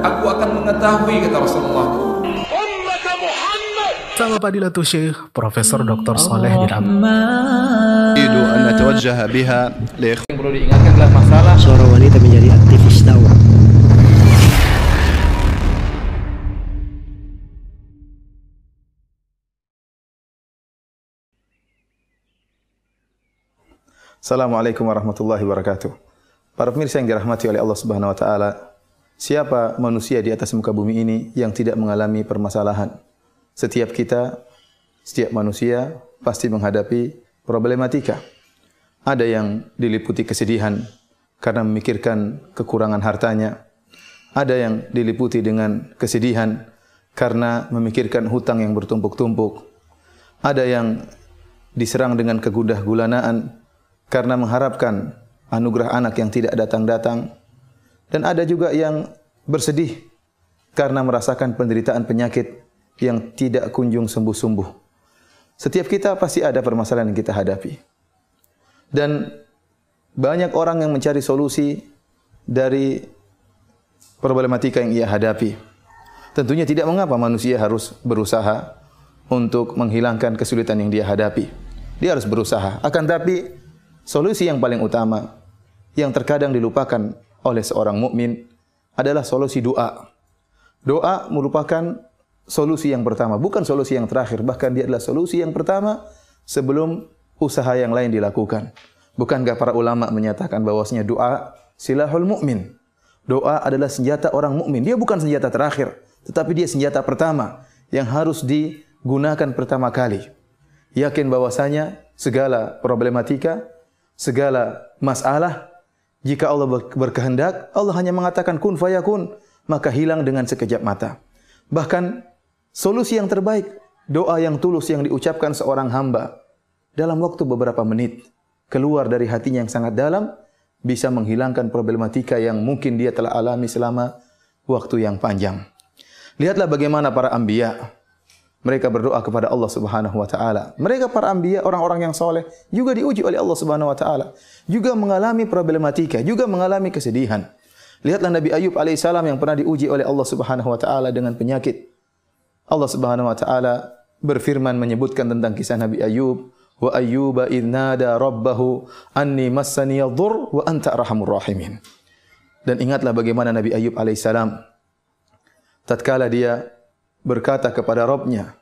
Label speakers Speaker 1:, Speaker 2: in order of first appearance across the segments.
Speaker 1: aku akan mengetahui, kata Rasulullah.
Speaker 2: Sama Fadilatul Syekh Profesor Dr. Saleh bin Abdul.
Speaker 1: Yang perlu diingatkan adalah masalah
Speaker 3: seorang wanita menjadi aktivis dakwah.
Speaker 4: Assalamualaikum warahmatullahi wabarakatuh. Para pemirsa yang dirahmati oleh Allah Subhanahu wa taala, siapa manusia di atas muka bumi ini yang tidak mengalami permasalahan? Setiap kita, setiap manusia pasti menghadapi problematika. Ada yang diliputi kesedihan karena memikirkan kekurangan hartanya. Ada yang diliputi dengan kesedihan karena memikirkan hutang yang bertumpuk-tumpuk. Ada yang diserang dengan kegundah gulanaan karena mengharapkan anugerah anak yang tidak datang-datang. Dan ada juga yang bersedih karena merasakan penderitaan penyakit yang tidak kunjung sembuh-sembuh. Setiap kita pasti ada permasalahan yang kita hadapi. Dan banyak orang yang mencari solusi dari problematika yang ia hadapi. Tentunya tidak mengapa manusia harus berusaha untuk menghilangkan kesulitan yang dia hadapi. Dia harus berusaha. Akan tapi solusi yang paling utama yang terkadang dilupakan oleh seorang mukmin adalah solusi doa. Doa merupakan solusi yang pertama, bukan solusi yang terakhir, bahkan dia adalah solusi yang pertama sebelum usaha yang lain dilakukan. Bukankah para ulama menyatakan bahwasanya doa silahul mukmin? Doa adalah senjata orang mukmin. Dia bukan senjata terakhir, tetapi dia senjata pertama yang harus digunakan pertama kali. Yakin bahwasanya segala problematika, segala masalah, jika Allah berkehendak, Allah hanya mengatakan kun fayakun, maka hilang dengan sekejap mata. Bahkan solusi yang terbaik, doa yang tulus yang diucapkan seorang hamba dalam waktu beberapa menit, keluar dari hatinya yang sangat dalam, bisa menghilangkan problematika yang mungkin dia telah alami selama waktu yang panjang. Lihatlah bagaimana para anbiya, mereka berdoa kepada Allah Subhanahu wa taala. Mereka para anbiya, orang-orang yang soleh, juga diuji oleh Allah Subhanahu wa taala, juga mengalami problematika, juga mengalami kesedihan. Lihatlah Nabi Ayub alaihissalam yang pernah diuji oleh Allah Subhanahu wa taala dengan penyakit. Allah Subhanahu wa taala berfirman menyebutkan tentang kisah Nabi Ayub, wa ayyuba idnada rabbahu anni massani yadhur wa anta arhamur rahimin. Dan ingatlah bagaimana Nabi Ayub alaihissalam tatkala dia berkata kepada Rabbnya,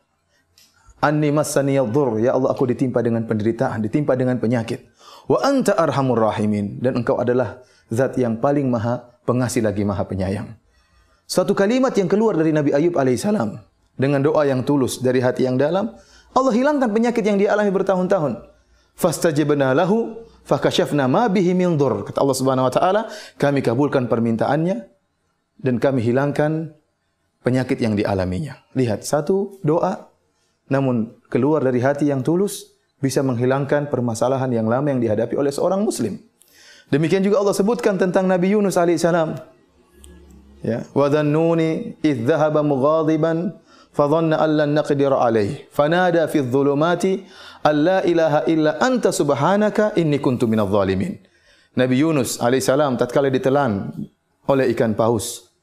Speaker 4: anni massani yadhur, ya Allah aku ditimpa dengan penderitaan, ditimpa dengan penyakit. Wa anta arhamur rahimin, dan engkau adalah zat yang paling maha pengasih lagi maha penyayang. Suatu kalimat yang keluar dari Nabi Ayub alaihissalam dengan doa yang tulus dari hati yang dalam, Allah hilangkan penyakit yang dia alami bertahun-tahun. Fastajabna lahu fakashafna ma bihi min dhur. Kata Allah Subhanahu wa taala, kami kabulkan permintaannya dan kami hilangkan penyakit yang dialaminya. Lihat, satu doa namun keluar dari hati yang tulus bisa menghilangkan permasalahan yang lama yang dihadapi oleh seorang muslim. Demikian juga Allah sebutkan tentang Nabi Yunus alaihissalam. Ya, wa dhannuni idh dhahaba mughadiban fadhanna an lan naqdir alayhi fanada fi adh-dhulumati alla ilaha illa anta subhanaka inni kuntu minadh dhalimin. Nabi Yunus alaihissalam tatkala ditelan oleh ikan paus,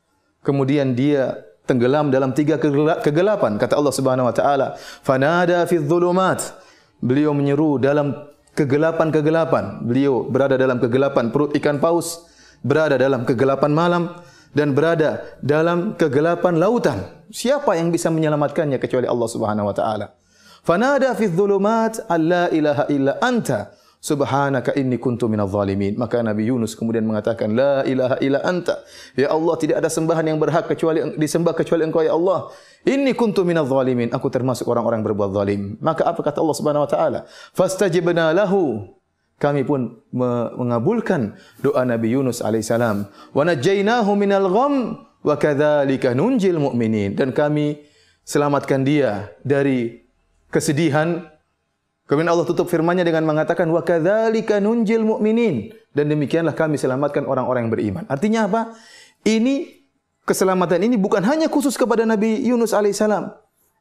Speaker 4: kemudian dia tenggelam dalam 3 kegelapan. Kata Allah Subhanahu wa taala, fanada fi adh-dhulumat, beliau menyeru dalam kegelapan-kegelapan. Beliau berada dalam kegelapan perut ikan paus, berada dalam kegelapan malam, dan berada dalam kegelapan lautan. Siapa yang bisa menyelamatkannya kecuali Allah Subhanahu wa taala? Fanada fi dhulumat alla ilaha illa anta subhanaka inni kuntu minadh dhalimin. Maka Nabi Yunus kemudian mengatakan la ilaha illa anta. Ya Allah, tidak ada sembahan yang berhak kecuali disembah kecuali Engkau ya Allah. Inni kuntu minadh dhalimin. Aku termasuk orang-orang berbuat zalim. Maka apa kata Allah Subhanahu wa taala? Fastajibna lahu. Kami pun mengabulkan doa Nabi Yunus alaihissalam. Wa najjaynahu minal gham wa kadzalika nunjil mu'minin. Dan kami selamatkan dia dari kesedihan. Kemudian Allah tutup firman-Nya dengan mengatakan wa kadzalika nunjil mu'minin, dan demikianlah kami selamatkan orang-orang yang beriman. Artinya apa? Ini keselamatan ini bukan hanya khusus kepada Nabi Yunus alaihissalam,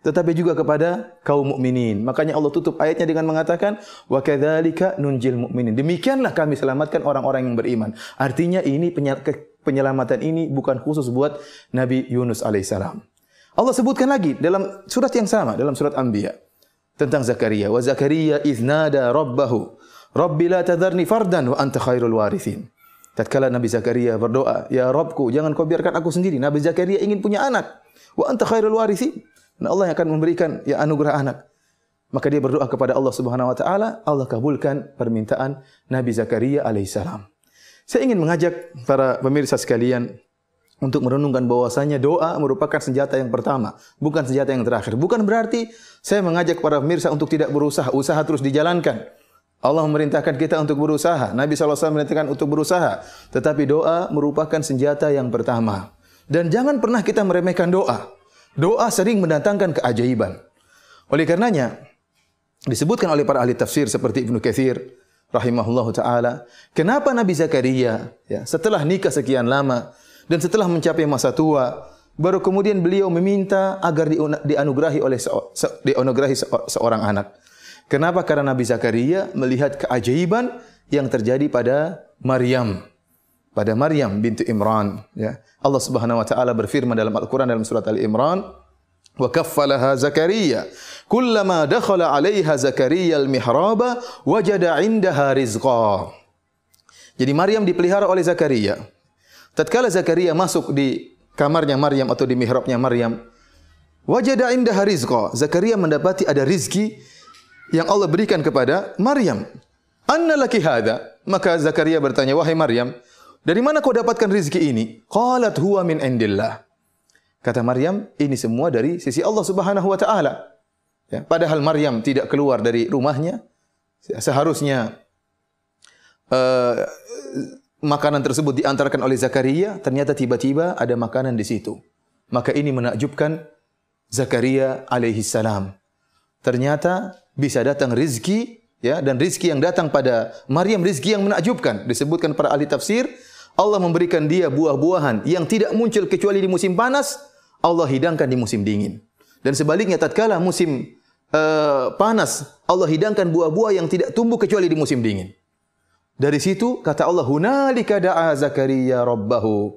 Speaker 4: tetapi juga kepada kaum mukminin. Makanya Allah tutup ayatnya dengan mengatakan wa kadzalika nunjil mu'minin. Demikianlah kami selamatkan orang-orang yang beriman. Artinya ini penyelamatan ini bukan khusus buat Nabi Yunus alaihissalam. Allah sebutkan lagi dalam surat yang sama, dalam surat Anbiya tentang Zakaria. Wa Zakaria idz nada rabbahu, Rabbi la tadharni fardan wa anta khairul warithin. Tatkala Nabi Zakaria berdoa, "Ya Rabbku, jangan kau biarkan aku sendiri." Nabi Zakaria ingin punya anak. Wa anta khairul warithin. Dan Allah yang akan memberikan ya anugerah anak. Maka dia berdoa kepada Allah Subhanahu wa taala, Allah kabulkan permintaan Nabi Zakaria alaihissalam. Saya ingin mengajak para pemirsa sekalian untuk merenungkan bahwasanya doa merupakan senjata yang pertama, bukan senjata yang terakhir. Bukan berarti saya mengajak para pemirsa untuk tidak berusaha, usaha terus dijalankan. Allah memerintahkan kita untuk berusaha, Nabi SAW memerintahkan untuk berusaha. Tetapi doa merupakan senjata yang pertama. Dan jangan pernah kita meremehkan doa. Doa sering mendatangkan keajaiban. Oleh karenanya, disebutkan oleh para ahli tafsir seperti Ibnu Katsir rahimahullahu taala, kenapa Nabi Zakaria ya, setelah nikah sekian lama dan setelah mencapai masa tua, baru kemudian beliau meminta agar dianugerahi seorang anak. Kenapa? Karena Nabi Zakaria melihat keajaiban yang terjadi pada Maryam. Pada Maryam binti Imran, ya. Allah Subhanahu wa taala berfirman dalam Al-Qur'an dalam surat Al-Imran, wa kaffalaha Zakaria kullama dakhala 'alaiha Zakaria al-mihraba wajada 'indaha rizqa. Jadi Maryam dipelihara oleh Zakaria. Tatkala Zakaria masuk di kamarnya Maryam atau di mihrabnya Maryam, wajada 'indaha rizqa. Zakaria mendapati ada rizki yang Allah berikan kepada Maryam. Anna laki hadha? Maka Zakaria bertanya, wahai Maryam, dari mana kau dapatkan rizki ini? Qalat huwa min indillah. Kata Maryam, ini semua dari sisi Allah Subhanahu wa taala. Ya, padahal Maryam tidak keluar dari rumahnya. Seharusnya makanan tersebut diantarkan oleh Zakaria, ternyata tiba-tiba ada makanan di situ. Maka ini menakjubkan Zakaria alaihi salam. Ternyata bisa datang rizki, ya, dan rizki yang datang pada Maryam rizki yang menakjubkan. Disebutkan para ahli tafsir, Allah memberikan dia buah-buahan yang tidak muncul kecuali di musim panas, Allah hidangkan di musim dingin. Dan sebaliknya tatkala musim panas, Allah hidangkan buah-buah yang tidak tumbuh kecuali di musim dingin. Dari situ kata Allah, hunalika da'a Zakaria rabbahu.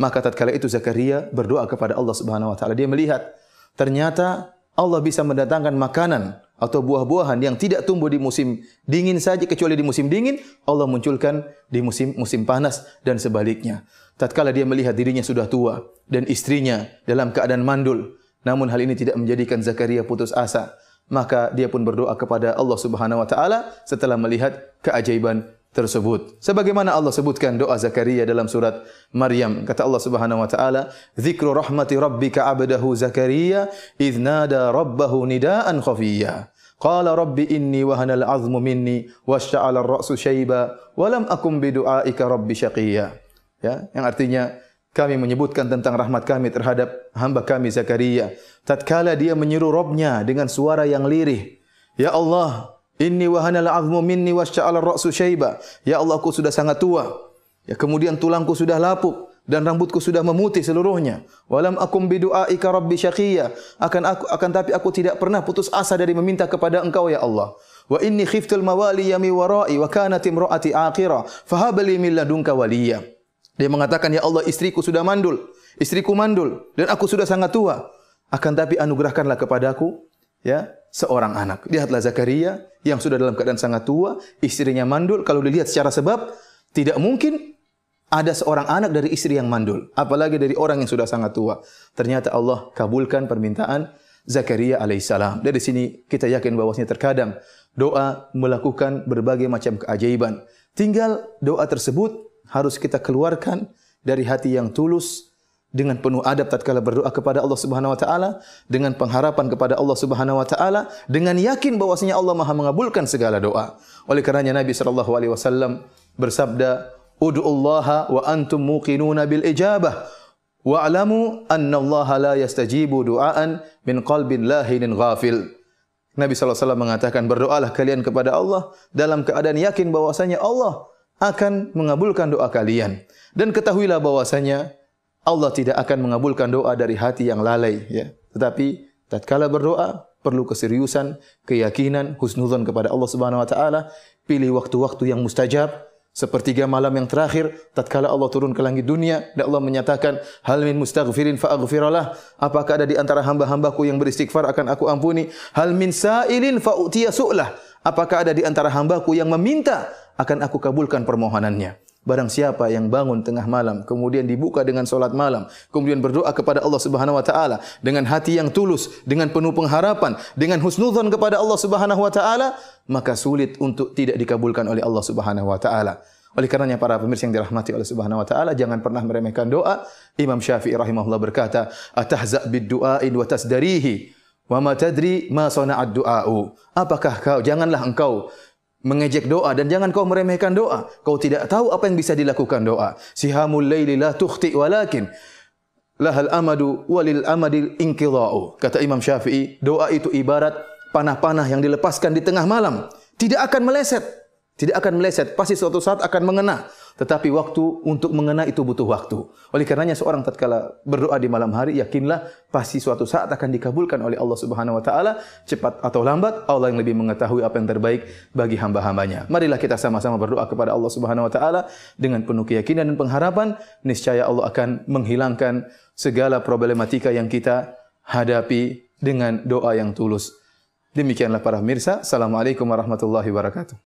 Speaker 4: Maka tatkala itu Zakaria berdoa kepada Allah Subhanahu wa taala. Dia melihat ternyata Allah bisa mendatangkan makanan atau buah-buahan yang tidak tumbuh di musim dingin saja kecuali di musim dingin, Allah munculkan di musim panas dan sebaliknya. Tatkala dia melihat dirinya sudah tua dan istrinya dalam keadaan mandul, namun hal ini tidak menjadikan Zakaria putus asa, maka dia pun berdoa kepada Allah Subhanahu wa taala setelah melihat keajaiban tersebut. Sebagaimana Allah sebutkan doa Zakaria dalam surat Maryam, kata Allah Subhanahu wa taala, "Dzikru rahmati rabbika 'abdahu Zakaria idz nada rabbahu nidaan khafiyya. Qala rabbi inni wahana al-'azmu minni washta'ala ar-ra'su shayba wa lam akum bi du'aika rabbi syaqiyya." Ya, yang artinya kami menyebutkan tentang rahmat kami terhadap hamba kami Zakaria. Tatkala dia menyeru Rabbnya dengan suara yang lirih, "Ya Allah, inni wahanal 'azmu minni wasya'ala ar-ra'su syaiba." Ya Allah, aku sudah sangat tua. Ya, kemudian tulangku sudah lapuk dan rambutku sudah memutih seluruhnya. Walam akum bidu'aika rabbi syaqiyya. Akan tapi aku tidak pernah putus asa dari meminta kepada Engkau ya Allah. Wa inni khiftul mawaliya mi wara'i wa kanat imra'ati aqira fahab li min ladunka waliya. Dia mengatakan, ya Allah, istriku sudah mandul, istriku mandul dan aku sudah sangat tua. Akan tapi anugerahkanlah kepadaku ya seorang anak. Lihatlah Zakaria yang sudah dalam keadaan sangat tua, istrinya mandul. Kalau dilihat secara sebab, tidak mungkin ada seorang anak dari istri yang mandul, apalagi dari orang yang sudah sangat tua. Ternyata Allah kabulkan permintaan Zakaria alaihissalam. Dari sini kita yakin bahwasanya terkadang doa melakukan berbagai macam keajaiban. Tinggal doa tersebut harus kita keluarkan dari hati yang tulus, dengan penuh adab tatkala berdoa kepada Allah Subhanahu wa taala, dengan pengharapan kepada Allah Subhanahu wa taala, dengan yakin bahwasanya Allah Maha mengabulkan segala doa. Oleh karenanya Nabi sallallahu alaihi wasallam bersabda, "Ud'ullaha wa antum muqinuna bil ijabah wa'lamu anna Allah la yastajibu du'aan min qalbin lahinin ghafil." Nabi sallallahu alaihi wasallam mengatakan, berdoalah kalian kepada Allah dalam keadaan yakin bahwasanya Allah akan mengabulkan doa kalian, dan ketahuilah bahwasanya Allah tidak akan mengabulkan doa dari hati yang lalai, ya. Tetapi tatkala berdoa perlu keseriusan, keyakinan, husnudzon kepada Allah Subhanahu wa taala, pilih waktu-waktu yang mustajab, sepertiga malam yang terakhir tatkala Allah turun ke langit dunia dan Allah menyatakan hal min mustaghfirin fa aghfiralah, apakah ada di antara hamba-hambaku yang beristighfar akan aku ampuni, hal min sa'ilin fa utiya su'lah, apakah ada di antara hambaku yang meminta akan aku kabulkan permohonannya. Barang siapa yang bangun tengah malam, kemudian dibuka dengan solat malam, kemudian berdoa kepada Allah Subhanahu wa taala dengan hati yang tulus, dengan penuh pengharapan, dengan husnudzon kepada Allah Subhanahu wa taala, maka sulit untuk tidak dikabulkan oleh Allah Subhanahu wa taala. Oleh karenanya para pemirsa yang dirahmati oleh Subhanahu wa taala, jangan pernah meremehkan doa. Imam Syafi'i rahimahullah berkata, "Atahza' bid-du'ain wa tasdarihi, wa ma tadri ma sana'ad du'a'u." Apakah janganlah engkau mengejek doa dan jangan kau meremehkan doa. Kau tidak tahu apa yang bisa dilakukan doa. Sihamul laili la tukhti walakin lahal amadu walil amadil inqidha'u. Kata Imam Syafi'i, doa itu ibarat panah-panah yang dilepaskan di tengah malam. Tidak akan meleset. Tidak akan meleset. Pasti suatu saat akan mengena. Tetapi waktu untuk mengena itu butuh waktu. Oleh karenanya seorang tatkala berdoa di malam hari, yakinlah pasti suatu saat akan dikabulkan oleh Allah Subhanahu wa taala, cepat atau lambat. Allah yang lebih mengetahui apa yang terbaik bagi hamba-hambanya. Marilah kita sama-sama berdoa kepada Allah Subhanahu wa taala dengan penuh keyakinan dan pengharapan, niscaya Allah akan menghilangkan segala problematika yang kita hadapi dengan doa yang tulus. Demikianlah para pemirsa. Assalamualaikum warahmatullahi wabarakatuh.